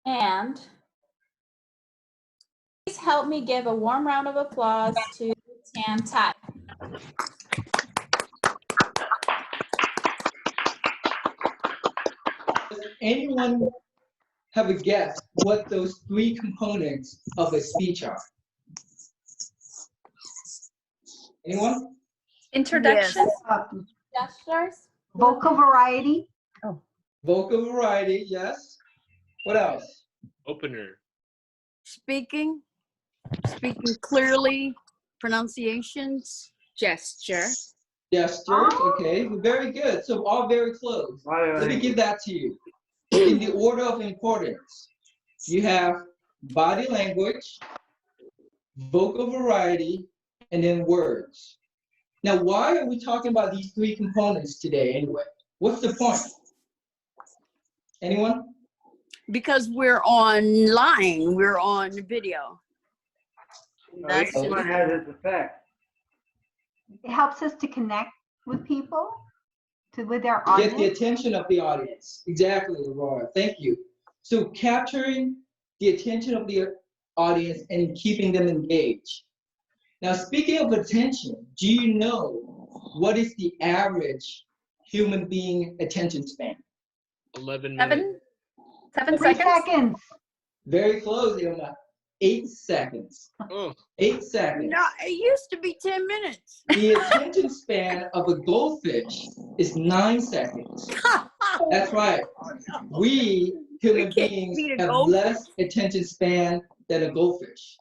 And please help me give a warm round of applause to Tan Tai. Does anyone have a guess what those three components of a speech are? Anyone? Introduction. Gestures. Vocal variety. Vocal variety, yes. What else? Opener. Speaking clearly, pronunciations. Gesture. Gestures, okay, very good. So all very close. Let me give that to you. In the order of importance, you have body language, vocal variety, and then words. Now, why are we talking about these three components today anyway? What's the point? Anyone? Because we're online, we're on video. That's Each one has its effect. It helps us to connect with people, with our Get the audience. attention of the audience. Exactly, Aurora. Thank you. So capturing the attention of the audience and keeping them engaged. Now, speaking of attention, do you know what is the average human being attention span? 11 minutes. 7 3 seconds. seconds. Very close, Ilma. 8 seconds. Oh, 8 seconds. No, it used to be 10 minutes. The attention span of a goldfish is 9 seconds. That's right. We human We can't beings beat a have goldfish. less attention span than a goldfish.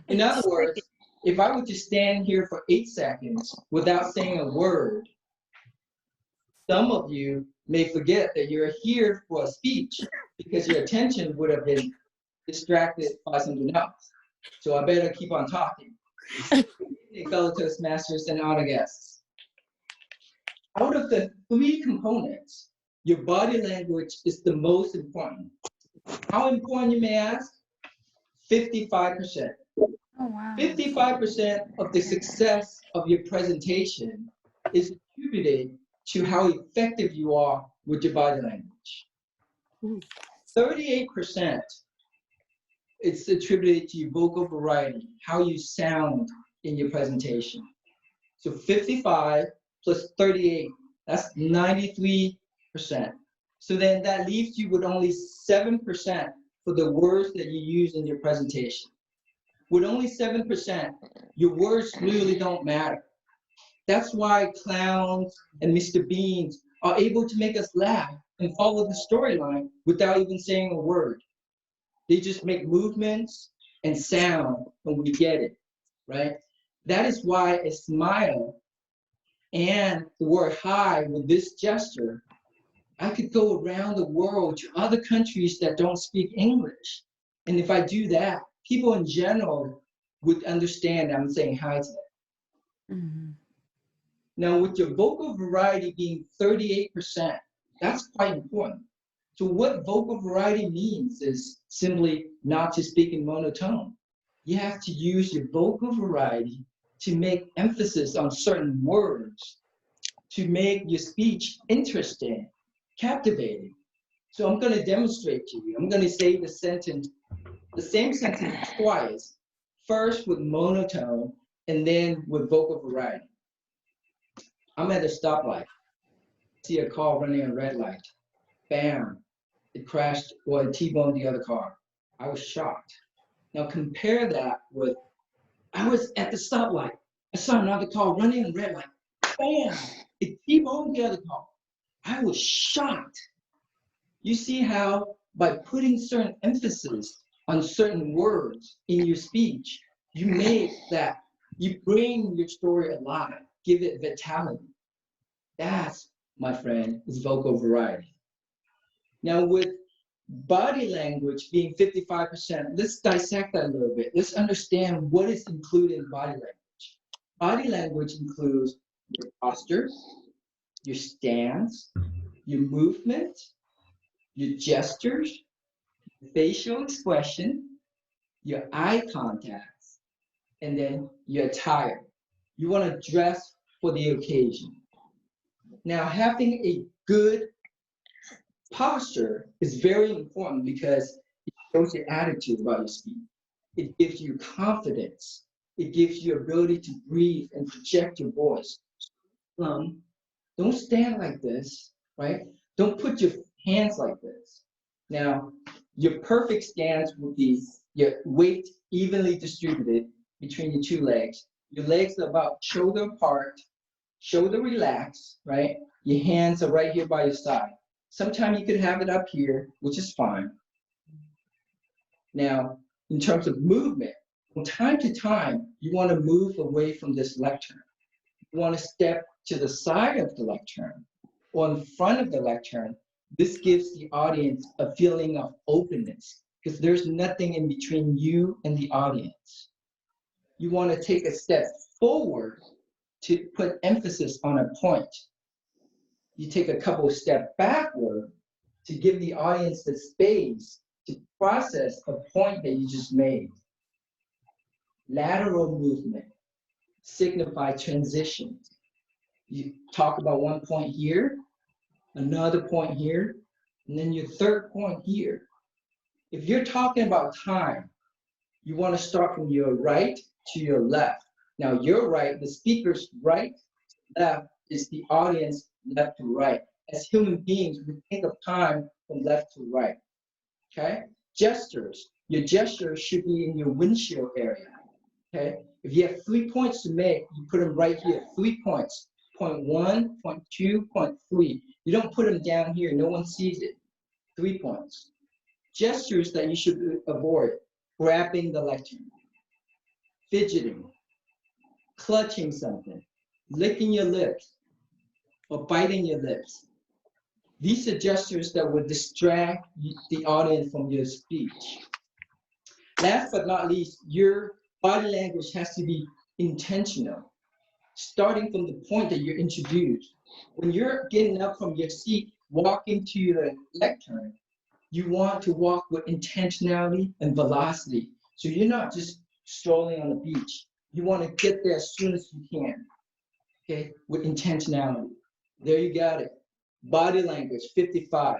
In other words, if I were to stand here for 8 seconds without saying a word, some of you may forget that you're here for a speech because your attention would have been distracted by something else. So I better keep on talking. Fellow Toastmasters and honor guests. Out of the three components, your body language is the most important. How important, you may ask? 55%. Oh, wow. 55% of the success of your presentation is attributed to how effective you are with your body language. 38% it's attributed to your vocal variety, how you sound in your presentation. So 55 plus 38, that's 93%. So then that leaves you with only 7% for the words that you use in your presentation. With only 7%, your words really don't matter. That's why clowns and Mr. Beans are able to make us laugh and follow the storyline without even saying a word. They just make movements and sound and we get it, right? That is why a smile and the word hi with this gesture, I could go around the world to other countries that don't speak English. And if I do that, people in general would understand I'm saying hi to them. Mm-hmm. Now, with your vocal variety being 38%, that's quite important. So what vocal variety means is simply not to speak in monotone. You have to use your vocal variety to make emphasis on certain words, to make your speech interesting, captivating. So I'm going to demonstrate to you. I'm going to say the same sentence twice, first with monotone and then with vocal variety. I'm at a stoplight. See a car running a red light. Bam, it crashed or it T-boned the other car. I was shocked. Now compare that with, I was at the stoplight. I saw another car running a red light. Bam, it T-boned the other car. I was shocked. You see how by putting certain emphasis on certain words in your speech, you make that, you bring your story alive, give it vitality. That's, my friend, is vocal variety. Now with body language being 55%, let's dissect that a little bit. Let's understand what is included in body language. Body language includes your posture, your stance, your movement, your gestures, facial expression, your eye contacts, and then your attire. You want to dress for the occasion. Now, having a good posture is very important because shows your attitude about your speech. It gives you confidence. It gives you ability to breathe and project your voice. Don't stand like this, right? Don't put your hands like this. Now, your perfect stance would be your weight evenly distributed between your two legs. Your legs are about shoulder apart, shoulder relaxed, right? Your hands are right here by your side. Sometimes you could have it up here, which is fine. Now, in terms of movement, from time to time, you want to move away from this lectern. You want to step to the side of the lectern or in front of the lectern. This gives the audience a feeling of openness because there's nothing in between you and the audience. You want to take a step forward to put emphasis on a point. You take a couple of steps backward to give the audience the space to process a point that you just made. Lateral movement signify transitions. You talk about one point here, another point here, and then your third point here. If you're talking about time, you want to start from your right to your left. Now, your right, the speaker's right, left is the audience left to right. As human beings, we think of time from left to right. Okay? Gestures. Your gestures should be in your windshield area. Okay? If you have 3 points to make, you put them right here. 3 points. Point 1, point 2, point 3. You don't put them down here. No one sees it. 3 points. Gestures that you should avoid. Grabbing the lectern. Fidgeting. Clutching something. Licking your lips. Or biting your lips. These are gestures that would distract the audience from your speech. Last but not least, your body language has to be intentional, starting from the point that you're introduced. When you're getting up from your seat, walking to the lectern, you want to walk with intentionality and velocity. So you're not just strolling on the beach. You want to get there as soon as you can, okay, with intentionality. There you got it. Body language, 55.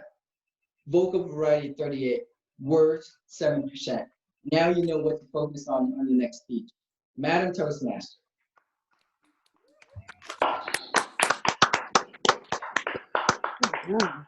Vocal variety, 38. Words, 7%. Now you know what to focus on your next speech. Madam Toastmaster. Yeah.